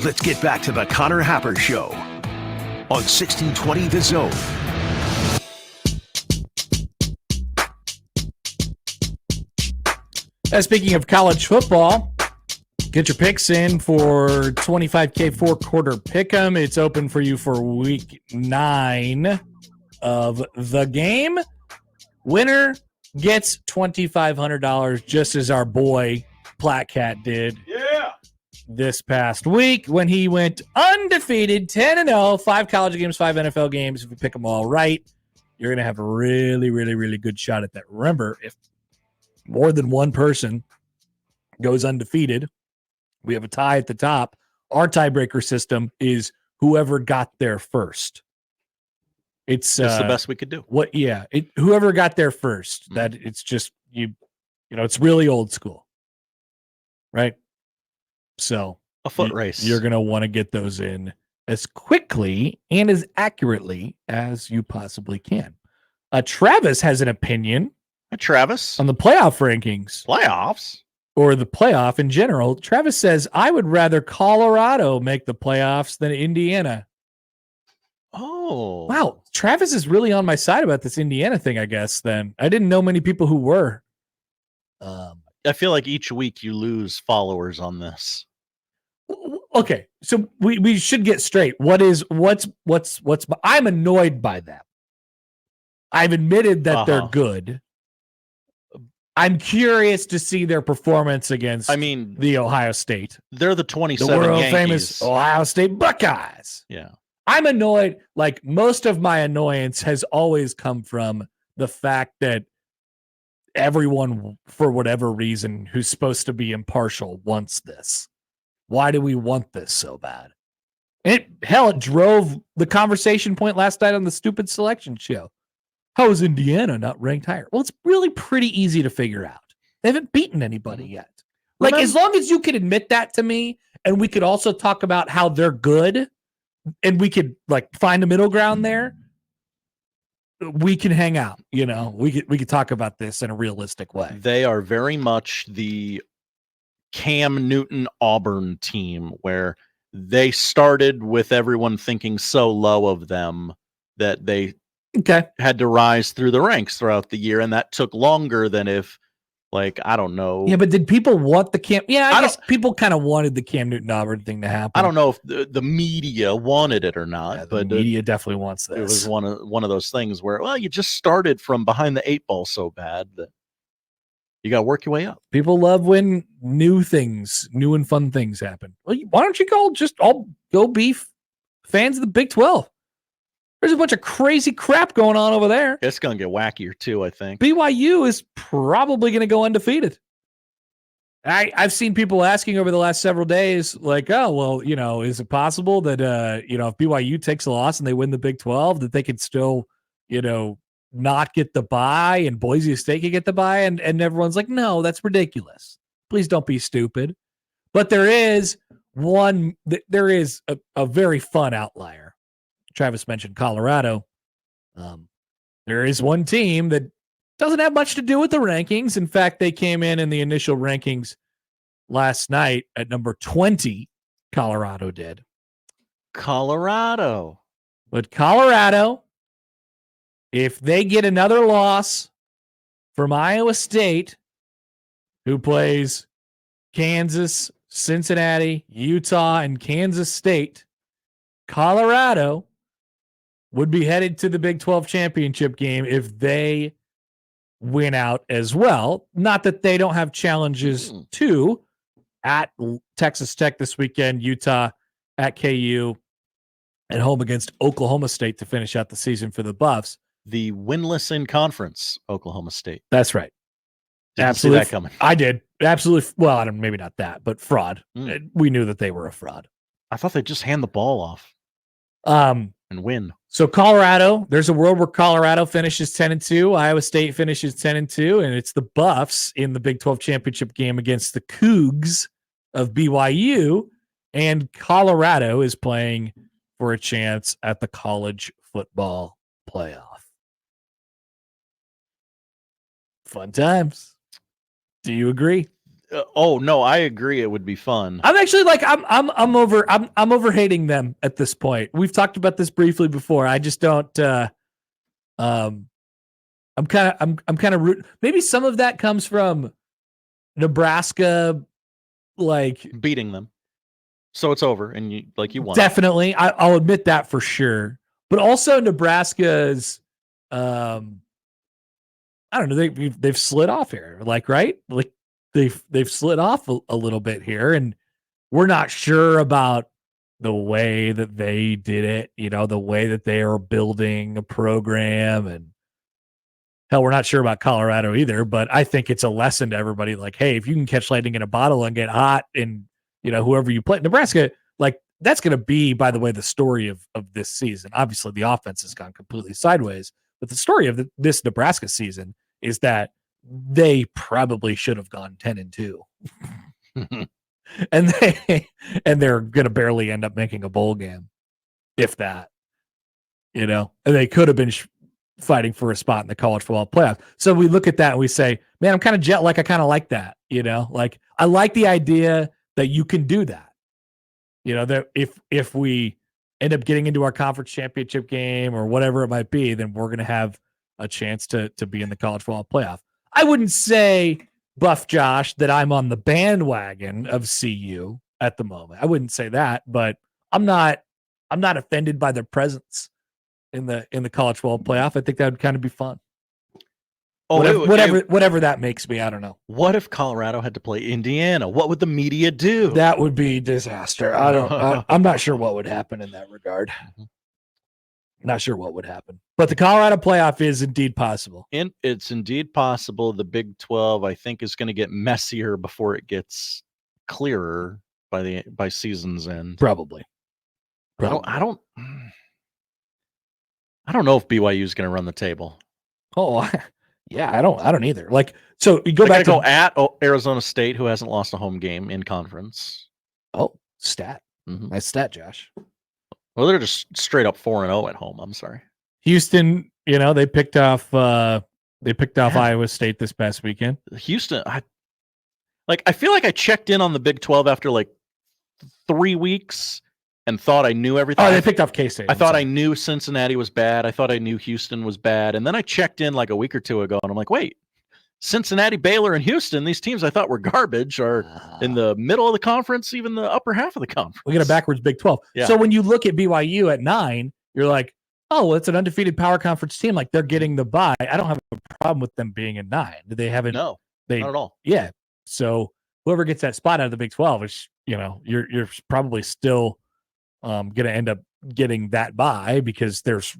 Let's get back to the Connor Happer Show on 1620 The Zone. Speaking of college football, get your picks in for 25K four-quarter pick'em. It's open for you for week 9 of the game. Winner gets $2,500, just as our boy Platcat did this past week when he went undefeated, 10-0, 5 college games, 5 NFL games. If you pick them all right, you're going to have a really, really, really good shot at that. Remember, if more than one person goes undefeated, we have a tie at the top. Our tiebreaker system is whoever got there first. It's the best we could do. Whoever got there first. That it's just it's really old school, right? So a foot race. You're gonna want to get those in as quickly and as accurately as you possibly can. Travis has an opinion. Hi, Travis. On the playoff rankings. Playoffs? Or the playoff in general. Travis says, I would rather Colorado make the playoffs than Indiana. Oh. Wow. Travis is really on my side about this Indiana thing, I guess, then. I didn't know many people who were. I feel like each week you lose followers on this. Okay. So we should get straight. What's I'm annoyed by that. I've admitted that they're good. I'm curious to see their performance against the Ohio State. They're the 27 the world Yankees. Famous Ohio State Buckeyes. Yeah. I'm annoyed. Like, most of my annoyance has always come from the fact that everyone, for whatever reason, who's supposed to be impartial wants this. Why do we want this so bad? It drove the conversation point last night on the stupid selection show. How is Indiana not ranked higher? Well, it's really pretty easy to figure out. They haven't beaten anybody yet. Like, as long as you could admit that to me, and we could also talk about how they're good, and we could find a middle ground there, we can hang out. We could talk about this in a realistic way. They are very much the Cam Newton Auburn team, where they started with everyone thinking so low of them that they had to rise through the ranks throughout the year, and that took longer than if, I don't know. Yeah, but did people want the Cam? Yeah, I guess people kind of wanted the Cam Newton Auburn thing to happen. I don't know if the media wanted it or not, but the media definitely wants this. It was one of those things where, you just started from behind the 8 ball so bad that you got to work your way up. People love when new and fun things happen. Well, why don't you all go be fans of the Big 12? There's a bunch of crazy crap going on over there. It's going to get wackier too, I think. BYU is probably going to go undefeated. I've seen people asking over the last several days, is it possible that, if BYU takes a loss and they win the Big 12, that they could still, not get the bye and Boise State could get the bye? And everyone's like, no, that's ridiculous. Please don't be stupid. But there is a very fun outlier. Travis mentioned Colorado. There is one team that doesn't have much to do with the rankings. In fact, they came in the initial rankings last night at number 20. Colorado did. But Colorado, if they get another loss from Iowa State, who plays Kansas, Cincinnati, Utah, and Kansas State, Colorado would be headed to the Big 12 championship game if they win out as well. Not that they don't have challenges too, at Texas Tech this weekend, Utah at KU, at home against Oklahoma State to finish out the season for the Buffs. The winless in conference, Oklahoma State. That's right. Didn't see that coming. I did. Absolutely. Well, maybe not that, but fraud. We knew that they were a fraud. I thought they'd just hand the ball off and win. So Colorado, there's a world where Colorado finishes 10-2, Iowa State finishes 10-2, and it's the Buffs in the Big 12 championship game against the Cougs of BYU, and Colorado is playing for a chance at the college football playoff. Fun times. Do you agree? Oh no, I agree. It would be fun. I'm actually like I'm over hating them at this point. We've talked about this briefly before. I just don't. I'm kind of root. Maybe some of that comes from Nebraska, like beating them, so it's over, and you won. Definitely, I'll admit that for sure. But also Nebraska's, I don't know. They've slid off here, like right, like they've slid off a little bit here, and we're not sure about the way that they did it. You know, the way that they are building a program, and hell, we're not sure about Colorado either. But I think it's a lesson to everybody. Like, hey, if you can catch lightning in a bottle and get hot, and whoever you play, Nebraska, like that's going to be, by the way, the story of this season. Obviously, the offense has gone completely sideways, but the story of this Nebraska season is that they probably should have gone 10-2. and they're going to barely end up making a bowl game, if that. And they could have been fighting for a spot in the college football playoff. So we look at that and we say, man, I'm kind of jet like I kind of like that. Like I like the idea that you can do that. That if we end up getting into our conference championship game or whatever it might be, then we're going to have a chance to be in the college football playoff. I wouldn't say, Buff Josh, that I'm on the bandwagon of CU at the moment. I wouldn't say that, but I'm not offended by their presence in the college football playoff. I think that would kind of be fun. Oh, whatever that makes me, I don't know. What if Colorado had to play Indiana? What would the media do? That would be disaster. I'm not sure what would happen in that regard. Not sure what would happen. But the Colorado playoff is indeed possible. And it's indeed possible. The Big 12, I think, is going to get messier before it gets clearer by season's end. Probably. I don't know if BYU is going to run the table. Oh, yeah, I don't either. Like, so you go back to go at Arizona State, who hasn't lost a home game in conference. Oh, stat. Mm-hmm. Nice stat, Josh. Well, they're just straight up 4-0 at home. I'm sorry. Houston, they picked off Iowa State this past weekend. Houston, I feel like I checked in on the Big 12 after like 3 weeks and thought I knew everything. Oh, they picked off K-State. I thought I knew Cincinnati was bad. I thought I knew Houston was bad. And then I checked in like a week or two ago, and I'm like, wait, Cincinnati, Baylor, and Houston, these teams I thought were garbage, are in the middle of the conference, even the upper half of the conference. We got a backwards Big 12. Yeah. So when you look at BYU at 9, you're like, oh, well, it's an undefeated power conference team. Like, they're getting the bye. I don't have a problem with them being at 9. They haven't. No, not at all. Yeah. So whoever gets that spot out of the Big 12 is, you're probably still going to end up getting that bye because there's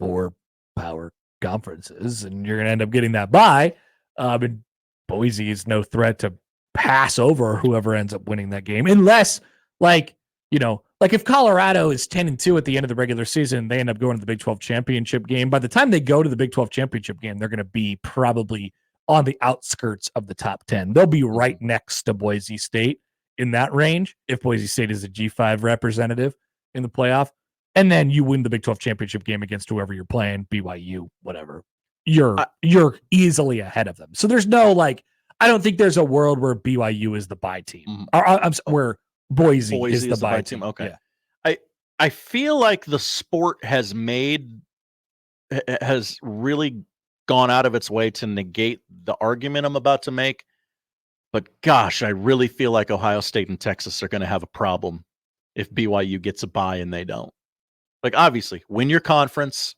4 power conferences, and you're going to end up getting that bye. And Boise is no threat to pass over whoever ends up winning that game, unless, like if Colorado is 10-2 at the end of the regular season, they end up going to the Big 12 championship game. By the time they go to the Big 12 championship game, they're going to be probably on the outskirts of the top 10. They'll be right next to Boise State in that range if Boise State is a G5 representative in the playoff. And then you win the Big 12 championship game against whoever you're playing, BYU, whatever. You're easily ahead of them. So there's no I don't think there's a world where BYU is the bye team. Where Boise is the bye team. Okay. Yeah. I feel like the sport has really gone out of its way to negate the argument I'm about to make. But gosh, I really feel like Ohio State and Texas are going to have a problem if BYU gets a bye and they don't. Like, obviously, win your conference.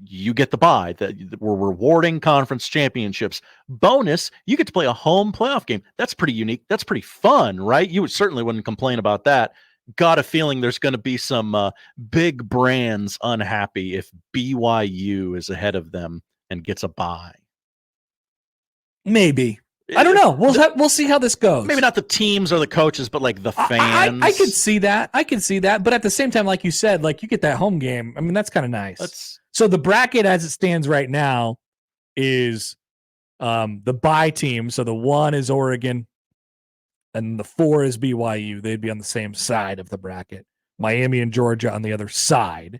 You get the bye. That we're rewarding conference championships. Bonus, you get to play a home playoff game. That's pretty unique. That's pretty fun, right? You certainly wouldn't complain about that. Got a feeling there's going to be some big brands unhappy if BYU is ahead of them and gets a bye. Maybe. I don't know. We'll see how this goes. Maybe not the teams or the coaches, but like the fans. I could see that. But at the same time, like you said, like you get that home game. I mean, that's kind of nice. So the bracket as it stands right now is the bye team. So the 1 is Oregon and the 4 is BYU. They'd be on the same side of the bracket. Miami and Georgia on the other side.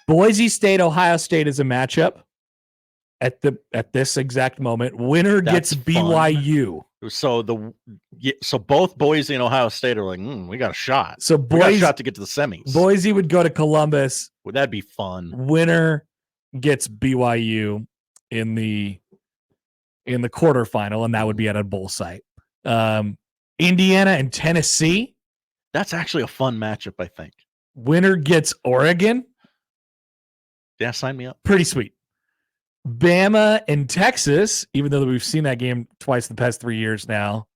Boise State, Ohio State is a matchup. at this exact moment. Winner gets BYU. So both Boise and Ohio State are like, we got a shot. So we got a shot to get to the semis. Boise would go to Columbus. Would that be fun? Winner gets BYU in the quarterfinal, and that would be at a bowl site. Indiana and Tennessee. That's actually a fun matchup, I think. Winner gets Oregon. Yeah, sign me up. Pretty sweet. Bama and Texas, even though we've seen that game twice in the past 3 years now.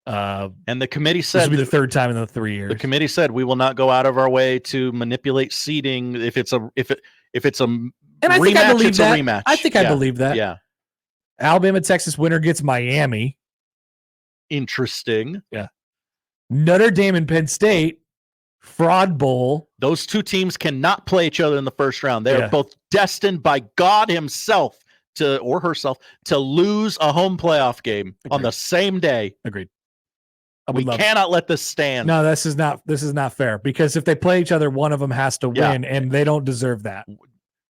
And the committee said this will be the third time in the 3 years. The committee said we will not go out of our way to manipulate seeding if it's a rematch, I think I believe it's that. a rematch. I think I believe that. Yeah. Alabama, Texas winner gets Miami. Interesting. Yeah. Notre Dame and Penn State, fraud bowl. Those two teams cannot play each other in the first round. They are both destined by God himself or herself to lose a home playoff game on the same day. Agreed. We cannot let this stand. No, this is not fair, because if they play each other, one of them has to win, and they don't deserve that.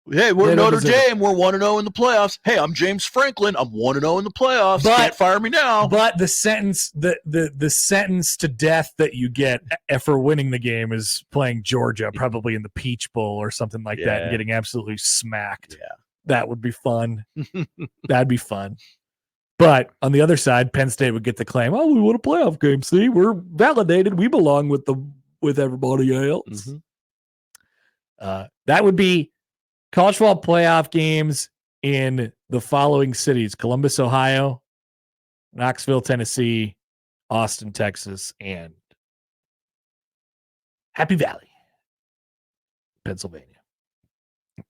Hey, we're Notre Dame. We're 1-0 in the playoffs. Hey, I'm James Franklin. I'm 1-0 in the playoffs. Can't fire me now. But the sentence, the sentence to death that you get for winning the game is playing Georgia, probably in the Peach Bowl or something like that, and getting absolutely smacked. Yeah, that would be fun. That'd be fun. But on the other side, Penn State would get the claim, "Oh, we won a playoff game. See, we're validated. We belong with everybody else." Mm-hmm. That would be college football playoff games in the following cities: Columbus, Ohio, Knoxville, Tennessee, Austin, Texas, and Happy Valley, Pennsylvania.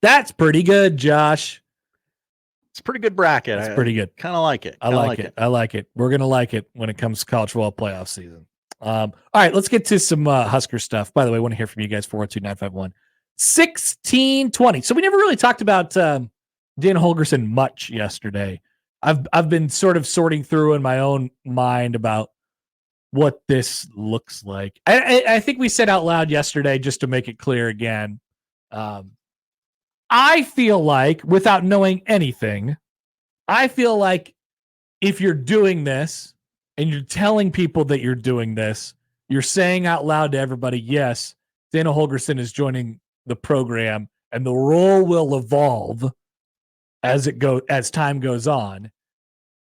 That's pretty good, Josh. It's a pretty good bracket. It's pretty good. Kind of like it. I like it. I like it. We're going to like it when it comes to college football playoff season. All right, let's get to some Husker stuff. By the way, I want to hear from you guys, 402-951-1620. So we never really talked about Dana Holgorsen much yesterday. I've been sort of sorting through in my own mind about what this looks like. I think we said out loud yesterday, just to make it clear again, I feel like, without knowing anything, I feel like if you're doing this and you're telling people that you're doing this, you're saying out loud to everybody, yes, Dana Holgorsen is joining the program and the role will evolve as time goes on,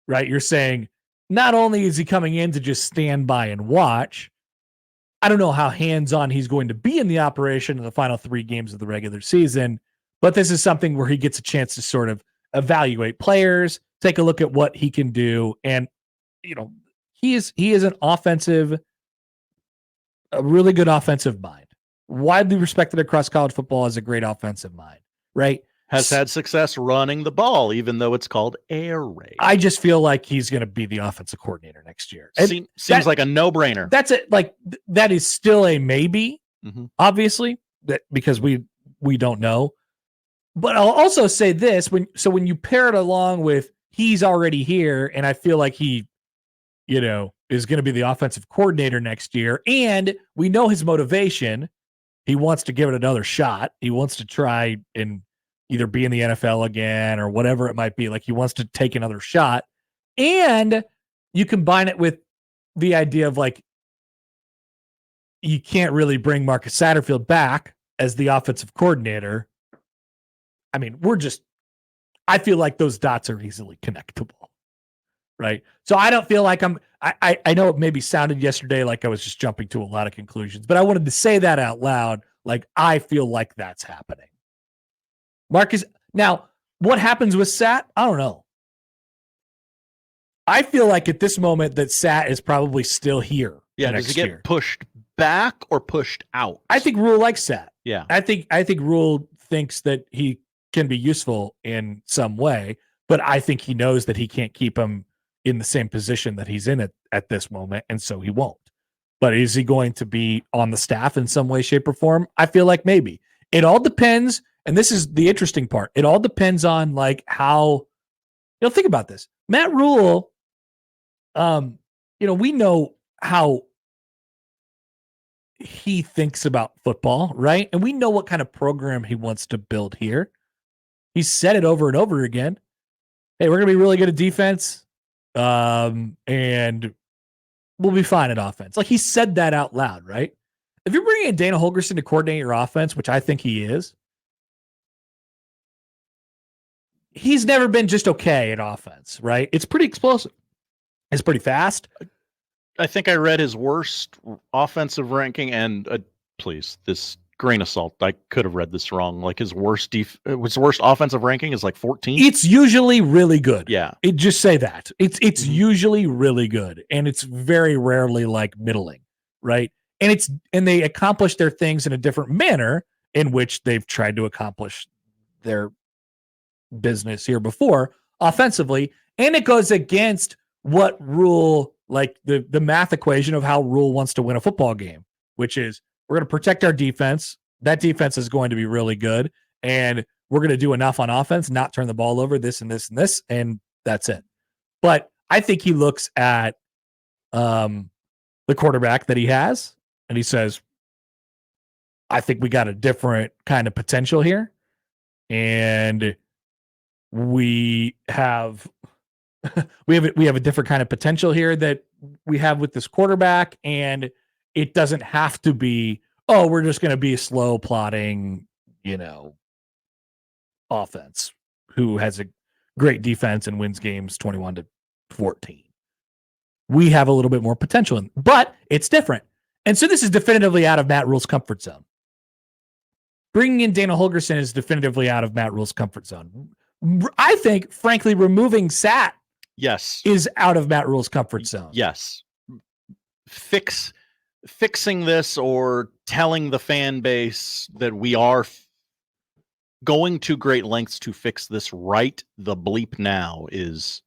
right? You're saying not only is he coming in to just stand by and watch, I don't know how hands-on he's going to be in the operation in the final 3 games of the regular season, but this is something where he gets a chance to sort of evaluate players, take a look at what he can do. And, he is a really good offensive mind, widely respected across college football as a great offensive mind, right? Has had success running the ball, even though it's called air raid. I just feel like he's going to be the offensive coordinator next year. Seems like a no-brainer. That's it. Like, that is still a maybe, obviously, because we don't know. But I'll also say this, when you pair it along with he's already here, and I feel like he, is going to be the offensive coordinator next year, and we know his motivation. He wants to give it another shot. He wants to try and either be in the NFL again or whatever it might be. Like, he wants to take another shot. And you combine it with the idea of, like, you can't really bring Marcus Satterfield back as the offensive coordinator. I mean, I feel like those dots are easily connectable, right? So I don't feel like I know it maybe sounded yesterday like I was just jumping to a lot of conclusions, but I wanted to say that out loud. Like, I feel like that's happening. Marcus, now, what happens with Sat? I don't know. I feel like at this moment that Sat is probably still here. Yeah, does he get pushed back or pushed out? I think Rhule likes Sat. Yeah. I think Rhule thinks that he can be useful in some way, but I think he knows that he can't keep him in the same position that he's in at this moment, and so he won't. But is he going to be on the staff in some way, shape, or form? I feel like maybe. It all depends, and this is the interesting part. It all depends on, like, how, think about this. Matt Rhule, we know how he thinks about football, right? And we know what kind of program he wants to build here. He's said it over and over again. hey, we're going to be really good at defense, and we'll be fine at offense. Like, he said that out loud, right? If you're bringing in Dana Holgorsen to coordinate your offense, which I think he is, he's never been just okay at offense, right? It's pretty explosive. It's pretty fast. I think I read his worst offensive ranking, and please, this grain of salt. I could have read this wrong. Like his worst offensive ranking is like 14. It's usually really good. Yeah. Just say that. It's usually really good, and it's very rarely like middling, right? And they accomplish their things in a different manner in which they've tried to accomplish their business here before offensively, and it goes against what Rhule, like the math equation of how Rhule wants to win a football game, which is we're going to protect our defense. That defense is going to be really good, and we're going to do enough on offense, not turn the ball over, this and this and this, and that's it. But I think he looks at the quarterback that he has, and he says, I think we got a different kind of potential here, and we have a different kind of potential here that we have with this quarterback, and it doesn't have to be, oh, we're just going to be a slow plotting, offense who has a great defense and wins games 21-14. We have a little bit more potential, but it's different. And so this is definitively out of Matt Rhule's comfort zone. Bringing in Dana Holgorsen is definitively out of Matt Rhule's comfort zone. I think, frankly, removing Sat is out of Matt Rhule's comfort zone. Yes. Fixing this or telling the fan base that we are going to great lengths to fix this right the bleep now is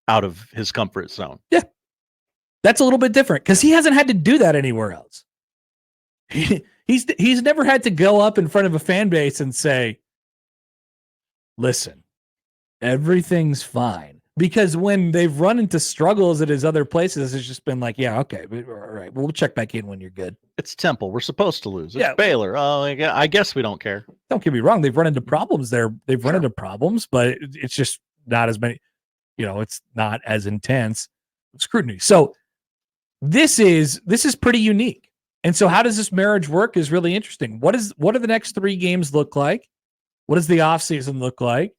out of his comfort zone. Yeah. That's a little bit different because he hasn't had to do that anywhere else. He's never had to go up in front of a fan base and say, listen, everything's fine. Because when they've run into struggles at his other places, it's just been like, yeah, okay, all right, we'll check back in when you're good. It's Temple. We're supposed to lose. It's Baylor. Oh, I guess we don't care. Don't get me wrong. They've run into problems there. They've run into problems, but it's just not as many, it's not as intense scrutiny. So this is pretty unique. And so how does this marriage work is really interesting. What do the next 3 games look like? What does the offseason look like?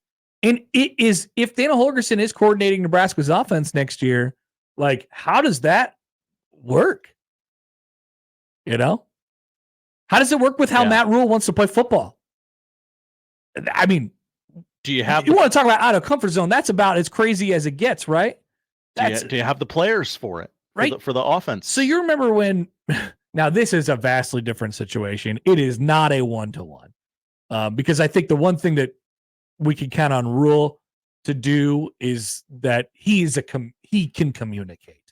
And it is, if Dana Holgorsen is coordinating Nebraska's offense next year, like, how does that work? How does it work with how Matt Rhule wants to play football? I mean, you want to talk about out of comfort zone? That's about as crazy as it gets, right? Do you have the players for it, right? For the offense? So you remember when? Now this is a vastly different situation. It is not a 1-to-1, because I think the one thing that we can count on Rhule to do is that he can communicate.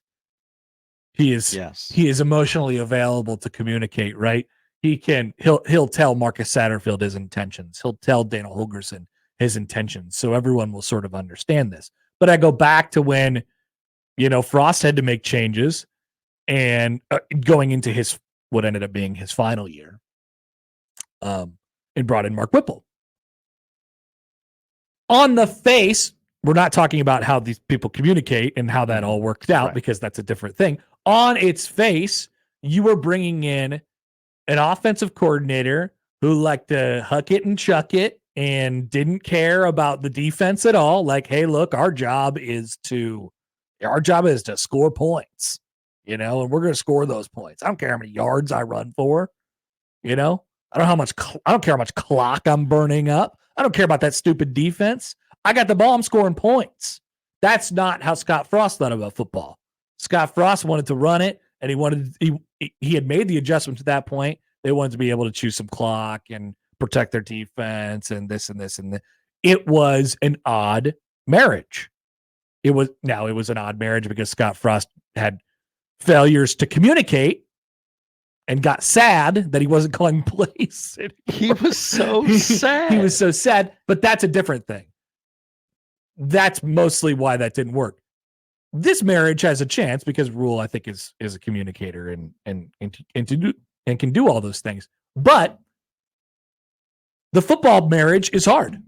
He is emotionally available to communicate, right? He'll tell Marcus Satterfield his intentions. He'll tell Dana Holgorsen his intentions. So everyone will sort of understand this. But I go back to when, Frost had to make changes and going into what ended up being his final year, and brought in Mark Whipple. On the face, we're not talking about how these people communicate and how that all worked out, because that's a different thing. On its face, you were bringing in an offensive coordinator who liked to huck it and chuck it and didn't care about the defense at all. Like, hey, look, our job is to score points, and we're going to score those points. I don't care how many yards I run for, I don't care how much clock I'm burning up. I don't care about that stupid defense. I got the ball. I'm scoring points. That's not how Scott Frost thought about football. Scott Frost wanted to run it, and he had made the adjustment to that point. They wanted to be able to choose some clock and protect their defense and this and this and that. It was an odd marriage. It was an odd marriage because Scott Frost had failures to communicate and got sad that he wasn't calling plays anymore. He was so sad. He was so sad, but that's a different thing. That's mostly why that didn't work. This marriage has a chance because Rhule, I think, is a communicator and can do all those things. But the football marriage is hard.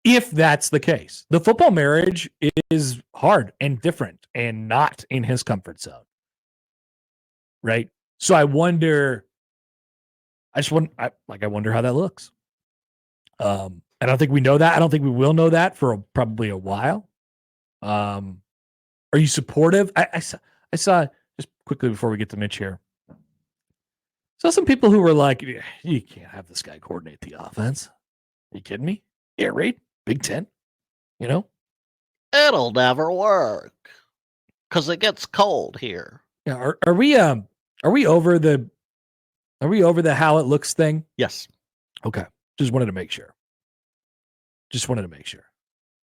If that's the case, the football marriage is hard and different and not in his comfort zone. Right. So I wonder how that looks. I don't think we know that. I don't think we will know that for probably a while. Are you supportive? I saw just quickly before we get to Mitch here. Saw some people who were like, you can't have this guy coordinate the offense. Are you kidding me? Air raid, Big Ten, you know? It'll never work because it gets cold here. Yeah, are we over the how it looks thing? Yes. Okay. Just wanted to make sure.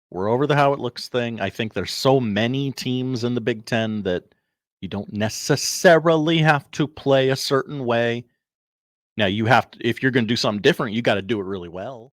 We're over the how it looks thing. I think there's so many teams in the Big Ten that you don't necessarily have to play a certain way. Now you have to, if you're going to do something different, you got to do it really well.